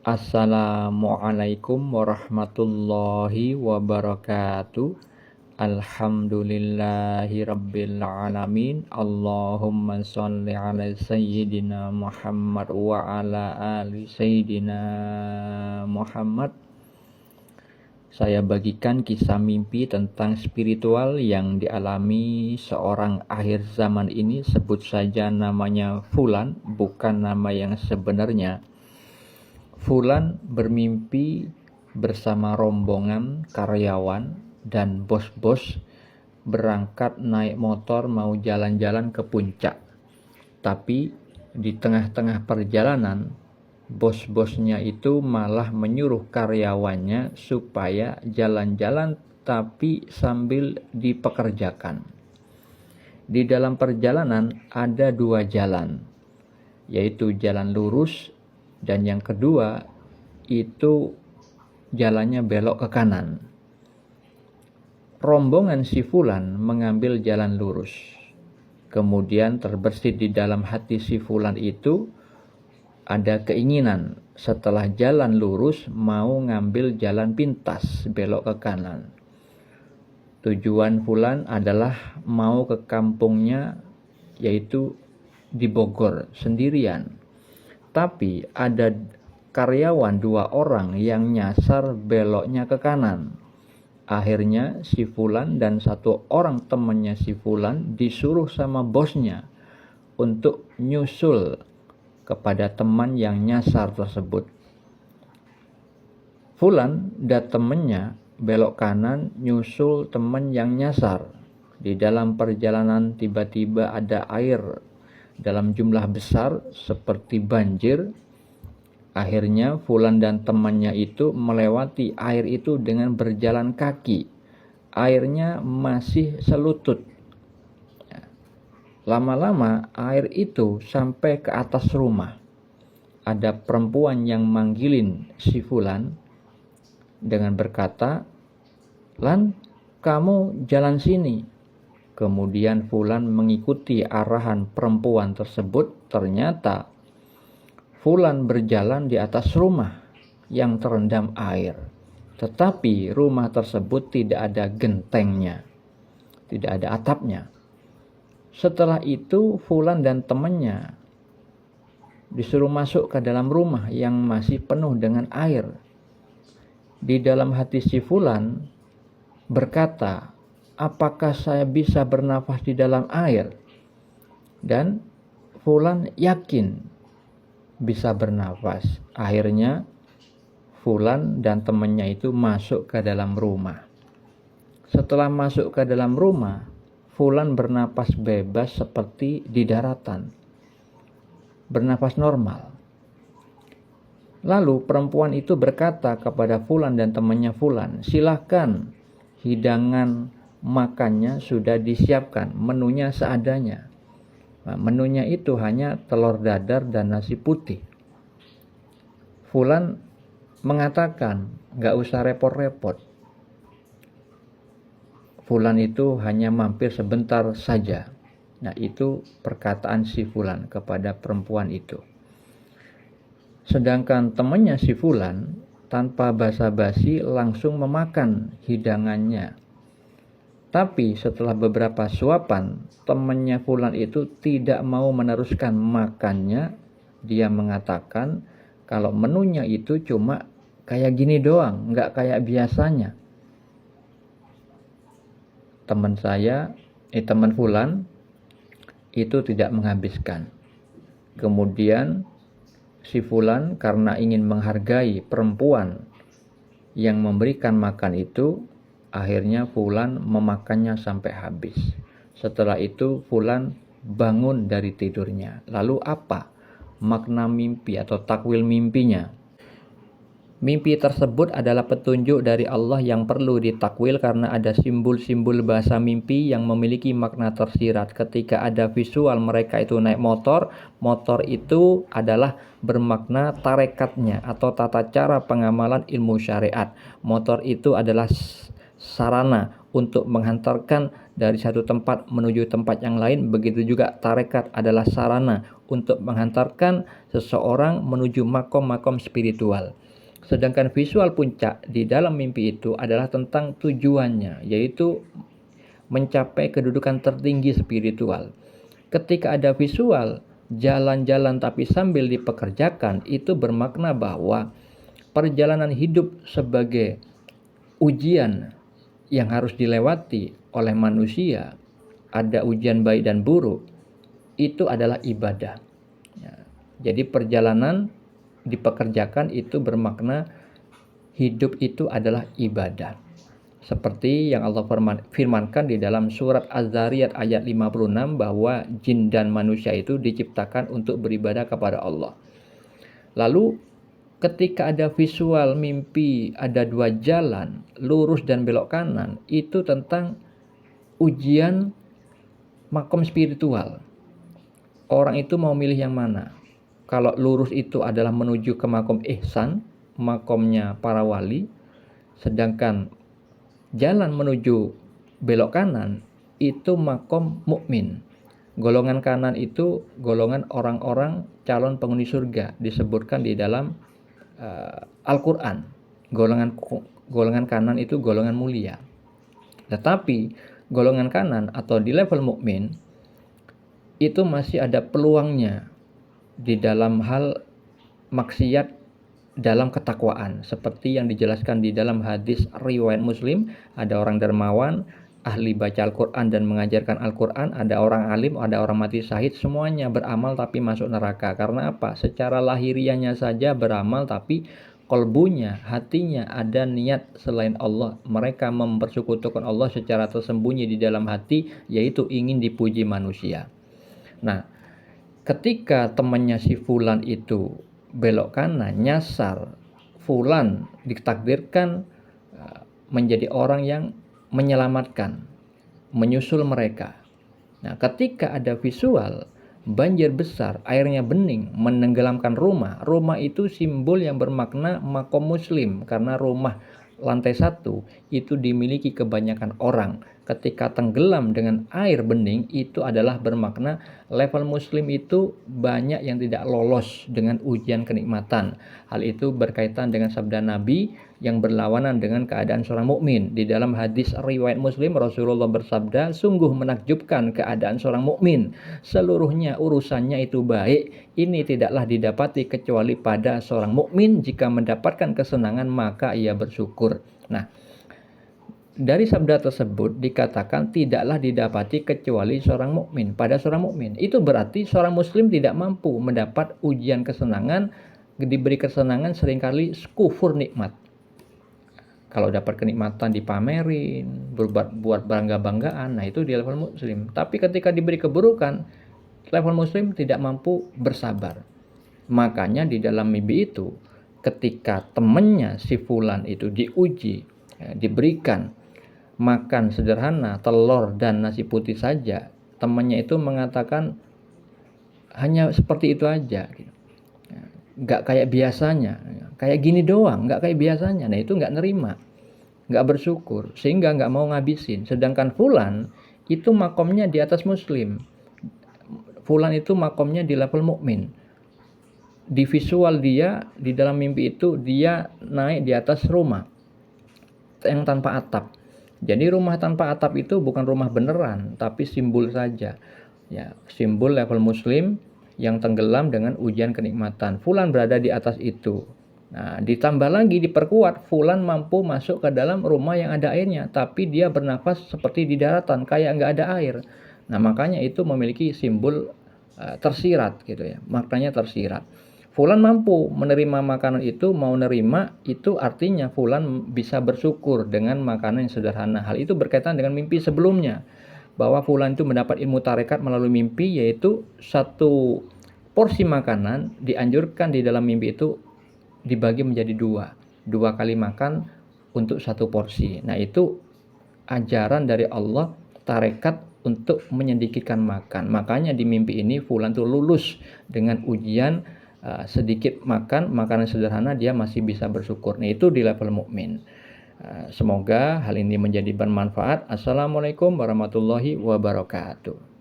Assalamualaikum warahmatullahi wabarakatuh. Alhamdulillahi rabbil alamin. Allahumma sholli ala sayyidina Muhammad wa ala ali sayyidina Muhammad. Saya bagikan kisah mimpi tentang spiritual yang dialami seorang akhir zaman ini. Sebut saja namanya Fulan, bukan nama yang sebenarnya. Fulan bermimpi bersama rombongan karyawan dan bos-bos berangkat naik motor mau jalan-jalan ke puncak. Tapi di tengah-tengah perjalanan, bos-bosnya itu malah menyuruh karyawannya supaya jalan-jalan tapi sambil dipekerjakan. Di dalam perjalanan ada dua jalan, yaitu jalan lurus dan yang kedua itu jalannya belok ke kanan. Rombongan si Fulan mengambil jalan lurus. Kemudian terbersit di dalam hati si Fulan itu ada keinginan setelah jalan lurus mau ngambil jalan pintas belok ke kanan. Tujuan Fulan adalah mau ke kampungnya, yaitu di Bogor sendirian. Tapi ada karyawan dua orang yang nyasar beloknya ke kanan. Akhirnya si Fulan dan satu orang temannya si Fulan disuruh sama bosnya untuk nyusul kepada teman yang nyasar tersebut. Fulan dan temannya belok kanan nyusul teman yang nyasar. Di dalam perjalanan tiba-tiba ada air dalam jumlah besar seperti banjir. Akhirnya Fulan dan temannya itu melewati air itu dengan berjalan kaki. Airnya masih selutut. Lama-lama air itu sampai ke atas rumah. Ada perempuan yang manggilin si Fulan dengan berkata, "Lan, kamu jalan sini." Kemudian Fulan mengikuti arahan perempuan tersebut. Ternyata Fulan berjalan di atas rumah yang terendam air. Tetapi rumah tersebut tidak ada gentengnya, tidak ada atapnya. Setelah itu Fulan dan temannya disuruh masuk ke dalam rumah yang masih penuh dengan air. Di dalam hati si Fulan berkata, "Apakah saya bisa bernafas di dalam air?" Dan Fulan yakin bisa bernafas. Akhirnya Fulan dan temannya itu masuk ke dalam rumah. Setelah masuk ke dalam rumah, Fulan bernapas bebas seperti di daratan, bernapas normal. Lalu perempuan itu berkata kepada Fulan dan temannya Fulan, "Silahkan, hidangan makannya sudah disiapkan, menunya seadanya." Nah, menunya itu hanya telur dadar dan nasi putih. Fulan mengatakan, "Gak usah repot-repot." Fulan itu hanya mampir sebentar saja. Nah, itu perkataan si Fulan kepada perempuan itu. Sedangkan temannya si Fulan tanpa basa-basi langsung memakan hidangannya. Tapi setelah beberapa suapan, temannya Fulan itu tidak mau meneruskan makannya. Dia mengatakan kalau menunya itu cuma kayak gini doang, nggak kayak biasanya. Teman Fulan itu tidak menghabiskan. Kemudian si Fulan karena ingin menghargai perempuan yang memberikan makan itu, akhirnya Fulan memakannya sampai habis. Setelah itu Fulan bangun dari tidurnya. Lalu apa makna mimpi atau takwil mimpinya? Mimpi tersebut adalah petunjuk dari Allah yang perlu ditakwil karena ada simbol-simbol bahasa mimpi yang memiliki makna tersirat. Ketika ada visual mereka itu naik motor, motor itu adalah bermakna tarekatnya atau tata cara pengamalan ilmu syariat. Motor itu adalah sarana untuk menghantarkan dari satu tempat menuju tempat yang lain. Begitu juga tarekat adalah sarana untuk menghantarkan seseorang menuju makom-makom spiritual. Sedangkan visual puncak di dalam mimpi itu adalah tentang tujuannya, yaitu mencapai kedudukan tertinggi spiritual. Ketika ada visual jalan-jalan tapi sambil dipekerjakan, itu bermakna bahwa perjalanan hidup sebagai ujian yang harus dilewati oleh manusia, ada ujian baik dan buruk, itu adalah ibadah. Ya, jadi perjalanan dipekerjakan itu bermakna hidup itu adalah ibadah. Seperti yang Allah firmankan di dalam surat Az-Zariyat ayat 56 bahwa jin dan manusia itu diciptakan untuk beribadah kepada Allah. Lalu ketika ada visual mimpi, ada dua jalan, lurus dan belok kanan, itu tentang ujian makom spiritual. Orang itu mau milih yang mana? Kalau lurus itu adalah menuju ke makom ihsan, makomnya para wali, sedangkan jalan menuju belok kanan itu makom mukmin. Golongan kanan itu golongan orang-orang calon penghuni surga, disebutkan di dalam Al-Quran. Golongan kanan itu golongan mulia. Tetapi golongan kanan atau di level mukmin itu masih ada peluangnya di dalam hal maksiat dalam ketakwaan, seperti yang dijelaskan di dalam hadis riwayat Muslim. Ada orang dermawan, ahli baca Al-Quran dan mengajarkan Al-Quran, ada orang alim, ada orang mati syahid, semuanya beramal tapi masuk neraka. Karena apa? Secara lahiriahnya saja beramal, tapi kolbunya, hatinya ada niat selain Allah. Mereka mempersekutukan Allah secara tersembunyi di dalam hati, yaitu ingin dipuji manusia. Nah, ketika temannya si Fulan itu belok kanan, nyasar, Fulan ditakdirkan menjadi orang yang menyelamatkan, menyusul mereka. Nah, ketika ada visual banjir besar, airnya bening, menenggelamkan rumah. Rumah itu simbol yang bermakna makom muslim, karena rumah lantai 1 itu dimiliki kebanyakan orang. Ketika tenggelam dengan air bening, itu adalah bermakna level muslim itu banyak yang tidak lolos dengan ujian kenikmatan. Hal itu berkaitan dengan sabda Nabi yang berlawanan dengan keadaan seorang mukmin. Di dalam hadis riwayat Muslim, Rasulullah bersabda, sungguh menakjubkan keadaan seorang mukmin. Seluruhnya urusannya itu baik. Ini tidaklah didapati kecuali pada seorang mukmin. Jika mendapatkan kesenangan maka ia bersyukur. Nah, dari sabda tersebut dikatakan tidaklah didapati kecuali seorang mukmin. Pada seorang mukmin itu berarti seorang muslim tidak mampu mendapat ujian kesenangan, diberi kesenangan seringkali kufur nikmat. Kalau dapat kenikmatan dipamerin, buat bangga-banggaan, nah itu di level muslim. Tapi ketika diberi keburukan, level muslim tidak mampu bersabar. Makanya di dalam mimpi itu, ketika temannya si Fulan itu diuji, diberikan makan sederhana, telur dan nasi putih saja, temannya itu mengatakan hanya seperti itu aja, nggak kayak biasanya, kayak gini doang, nggak kayak biasanya. Nah itu nggak nerima, nggak bersyukur, sehingga nggak mau ngabisin. Sedangkan Fulan itu makomnya di atas muslim, Fulan itu makomnya di level mukmin. Di visual dia di dalam mimpi itu dia naik di atas rumah yang tanpa atap. Jadi rumah tanpa atap itu bukan rumah beneran, tapi simbol saja. Ya, simbol level muslim yang tenggelam dengan ujian kenikmatan. Fulan berada di atas itu. Nah, ditambah lagi diperkuat, Fulan mampu masuk ke dalam rumah yang ada airnya, tapi dia bernafas seperti di daratan, kayak nggak ada air. Nah, makanya itu memiliki simbol tersirat gitu ya. Maknanya tersirat. Fulan mampu menerima makanan itu, mau nerima, itu artinya Fulan bisa bersyukur dengan makanan yang sederhana. Hal itu berkaitan dengan mimpi sebelumnya, bahwa Fulan itu mendapat ilmu tarekat melalui mimpi, yaitu satu porsi makanan dianjurkan di dalam mimpi itu dibagi menjadi dua kali makan untuk satu porsi. Nah itu ajaran dari Allah, tarekat untuk menyedikitkan makan. Makanya di mimpi ini Fulan tuh lulus dengan ujian sedikit makan makanan sederhana, dia masih bisa bersyukur. Nah itu di level mukmin. Semoga hal ini menjadi bermanfaat. Assalamualaikum warahmatullahi wabarakatuh.